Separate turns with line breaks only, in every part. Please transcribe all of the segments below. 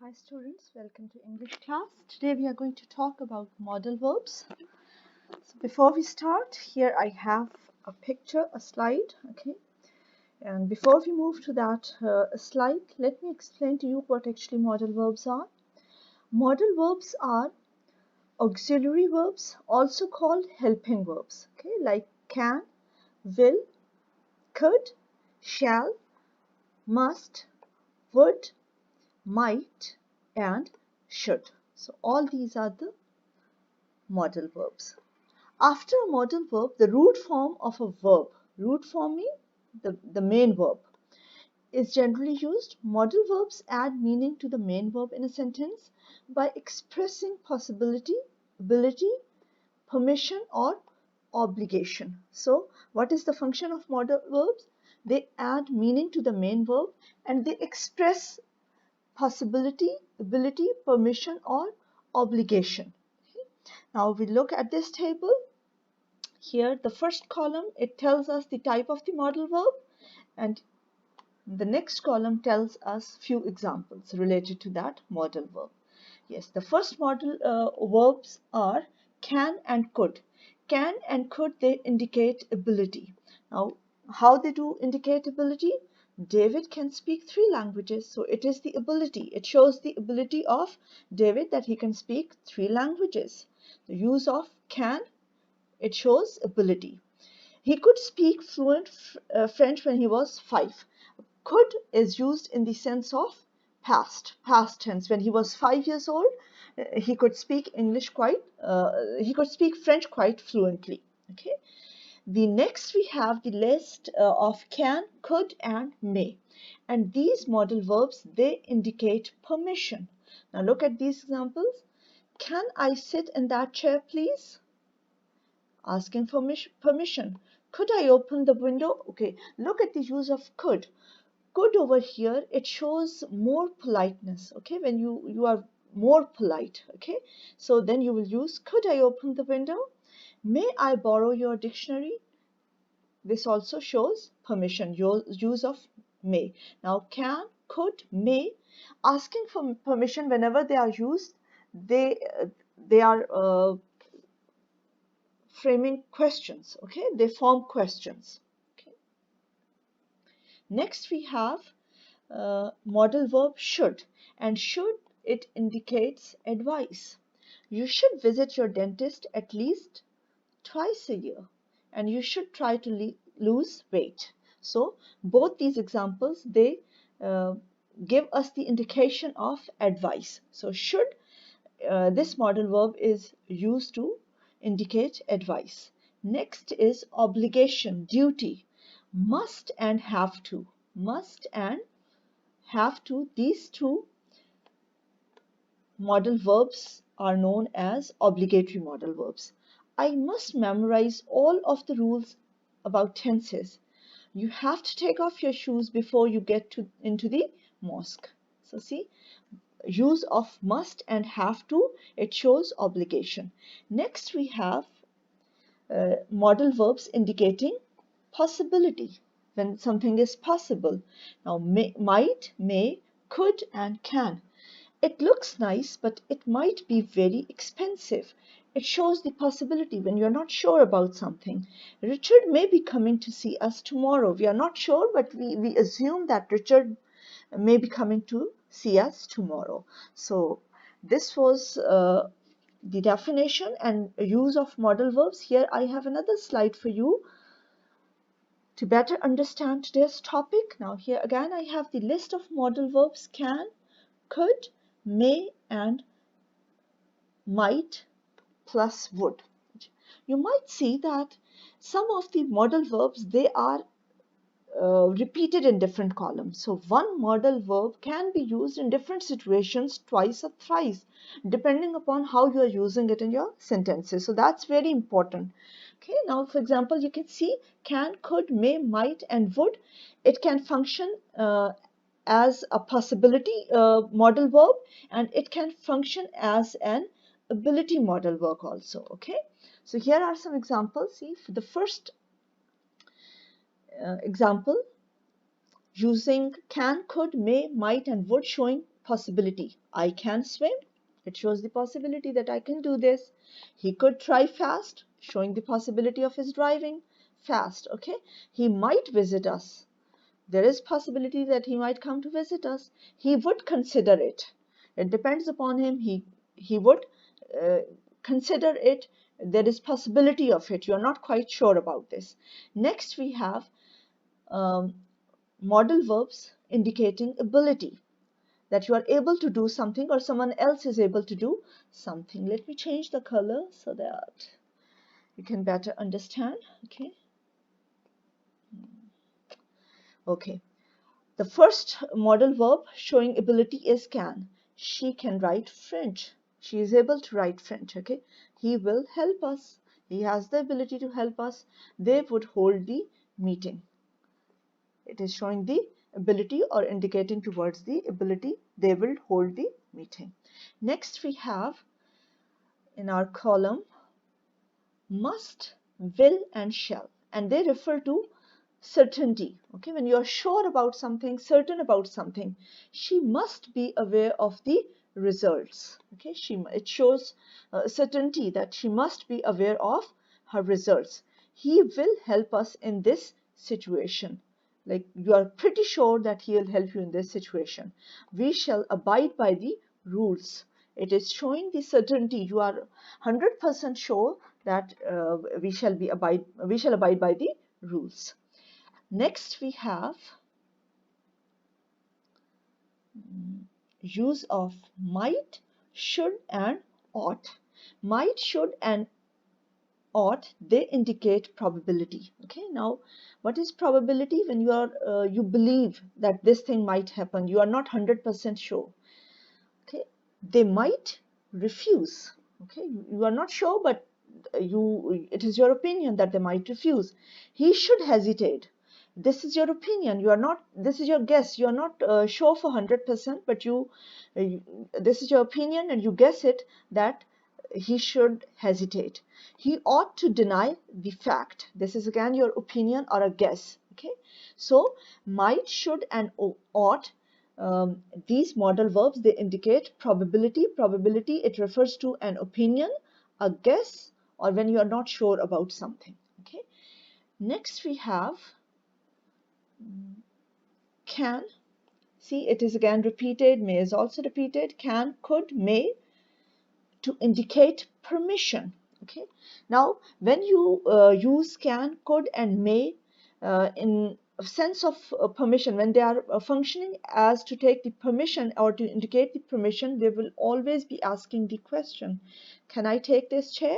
Hi students, welcome to English class. Today we are going to talk about modal verbs. So before we start, here I have a picture, a slide, okay? And before we move to that slide, let me explain to you what actually modal verbs are. Modal verbs are auxiliary verbs, also called helping verbs, okay? Like can, will, could, shall, must, would, might, and should. So all these are the modal verbs. After a modal verb, the root form of a verb, root form means the main verb, is generally used. Modal verbs add meaning to the main verb in a sentence by expressing possibility, ability, permission, or obligation. So, what is the function of modal verbs? They add meaning to the main verb and they express possibility, ability, permission, or obligation. Now we look at this table. Here, the first column, it tells us the type of the modal verb, and the next column tells us few examples related to that modal verb. Yes, the first modal verbs are can and could. Can and could, they indicate ability. Now, how they do indicate ability? David can speak 3 languages, so it is the ability. It shows the ability of David that he can speak 3 languages. The use of can, it shows ability. He could speak fluent French when he was 5. Could is used in the sense of past tense. When he was 5 years old, he could speak he could speak French quite fluently. Okay. The next we have the list of can, could, and may. And these modal verbs, they indicate permission. Now look at these examples. Can I sit in that chair, please? Asking for permission. Could I open the window? Okay, look at the use of could. Could over here, it shows more politeness. Okay, when you are more polite. Okay, so then you will use could I open the window? May I borrow your dictionary? This also shows permission, your use of may. Now can, could, may, asking for permission, whenever they are used, they are framing questions. Okay, they form questions. Okay. Next we have modal verb should, and should, it indicates advice. You should visit your dentist at least twice a year, and you should try to lose weight. So both these examples, they uh, give us the indication of advice. So should, this modal verb is used to indicate advice. Next is obligation, duty. Must and have to. Must and have to, these two modal verbs are known as obligatory modal verbs. I must memorize all of the rules about tenses. You have to take off your shoes before you get into the mosque. So see, use of must and have to, it shows obligation. Next we have modal verbs indicating possibility, when something is possible. Now might, may, could, and can. It looks nice, but it might be very expensive. It shows the possibility when you're not sure about something. Richard may be coming to see us tomorrow. We are not sure, but we assume that Richard may be coming to see us tomorrow. So this was the definition and use of modal verbs. Here I have another slide for you to better understand today's topic. Now here again I have the list of modal verbs can, could, may, and might plus would. You might see that some of the modal verbs, they are repeated in different columns. So one modal verb can be used in different situations twice or thrice, depending upon how you are using it in your sentences. So that's very important. Okay, now for example, you can see can, could, may, might, and would. It can function as a possibility modal verb, and it can function as an ability modal verb also. Okay, so here are some examples. See, for the first example, using can, could, may, might, and would, showing possibility. I can swim. It shows the possibility that I can do this. He could drive fast, showing the possibility of his driving fast. Okay. He might visit us. There is possibility that he might come to visit us. He would consider it. It depends upon him. He would consider it. There is possibility of it. You're not quite sure about this. Next we have modal verbs indicating ability, that you are able to do something or someone else is able to do something. Let me change the color so that you can better understand. Okay. The first modal verb showing ability is can. She can write French. She is able to write French. Okay. He will help us. He has the ability to help us. They would hold the meeting. It is showing the ability or indicating towards the ability. They will hold the meeting. Next we have in our column must, will and shall, and they refer to certainty. Okay, when you are sure about something, certain about something, she must be aware of the results. Okay, it shows certainty that she must be aware of her results. He will help us in this situation. Like you are pretty sure that he will help you in this situation. We shall abide by the rules. It is showing the certainty. You are 100% sure that we shall abide by the rules. Next we have use of might, should and ought. Might, should and ought, they indicate probability. Okay, now what is probability? When you are you believe that this thing might happen, you are not 100% sure. Okay, they might refuse. Okay, you are not sure, but it is your opinion that they might refuse. He should hesitate. This is your opinion. You are not. This is your guess. You are not sure for 100%, but this is your opinion, and you guess it that he should hesitate. He ought to deny the fact. This is again your opinion or a guess. Okay, so might, should, and ought. These modal verbs, they indicate probability. Probability, it refers to an opinion, a guess, or when you are not sure about something. Okay. Next we have can. See, it is again repeated. May is also repeated. Can, could, may, to indicate permission. Okay. Now, when you use can, could, and may in a sense of permission, when they are functioning as to take the permission or to indicate the permission, they will always be asking the question, can I take this chair?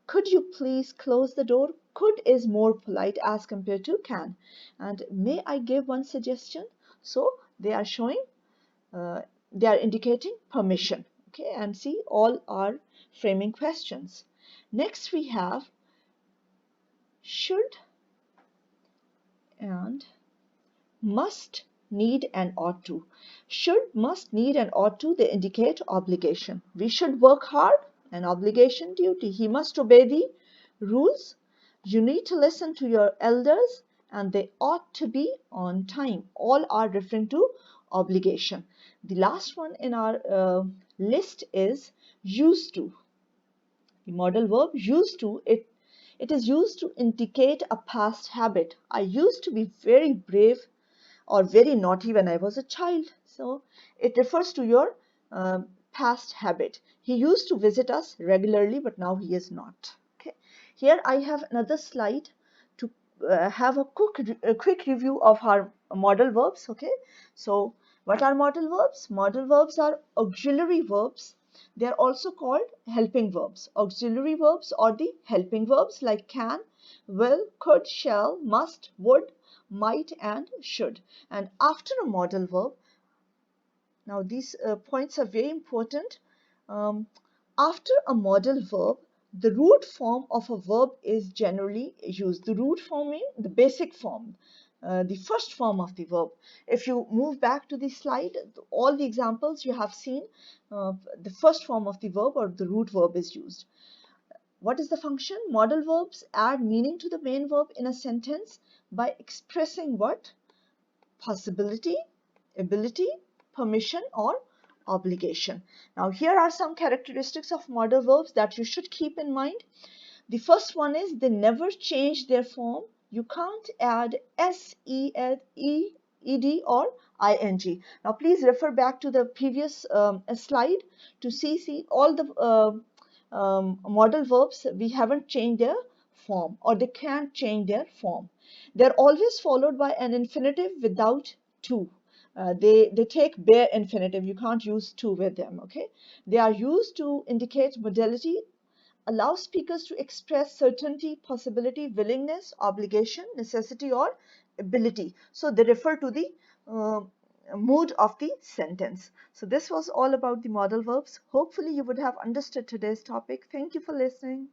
Could you please close the door? Could is more polite as compared to can. And may I give one suggestion? So they are showing, they are indicating permission. Okay, and see, all are framing questions. Next we have should and must, need, and ought to. Should, must, need, and ought to, they indicate obligation. We should work hard, an obligation, duty. He must obey the rules. You need to listen to your elders, and they ought to be on time. All are referring to obligation. The last one in our list is used to. The modal verb used to, it is used to indicate a past habit. I used to be very brave or very naughty when I was a child. So it refers to your past habit. He used to visit us regularly, but now he is not. Okay. Here I have another slide to have a quick review of our modal verbs. Okay. So what are modal verbs? Modal verbs are auxiliary verbs. They are also called helping verbs. Auxiliary verbs or the helping verbs like can, will, could, shall, must, would, might, and should. And after a modal verb, now these points are very important. After a modal verb, the root form of a verb is generally used. The root form means the basic form, the first form of the verb. If you move back to the slide, all the examples you have seen, the first form of the verb or the root verb is used. What is the function? Modal verbs add meaning to the main verb in a sentence by expressing what? Possibility, ability, permission, or obligation. Now, here are some characteristics of modal verbs that you should keep in mind. The first one is they never change their form. You can't add s, e, ed or ing. Now please refer back to the previous slide to see all the modal verbs. We haven't changed their form, or they can't change their form. They're always followed by an infinitive without to. They take bare infinitive. You can't use to with them. Okay, they are used to indicate modality, allow speakers to express certainty, possibility, willingness, obligation, necessity, or ability. So they refer to the uh, mood of the sentence. So this was all about the modal verbs. Hopefully you would have understood today's topic. Thank you for listening.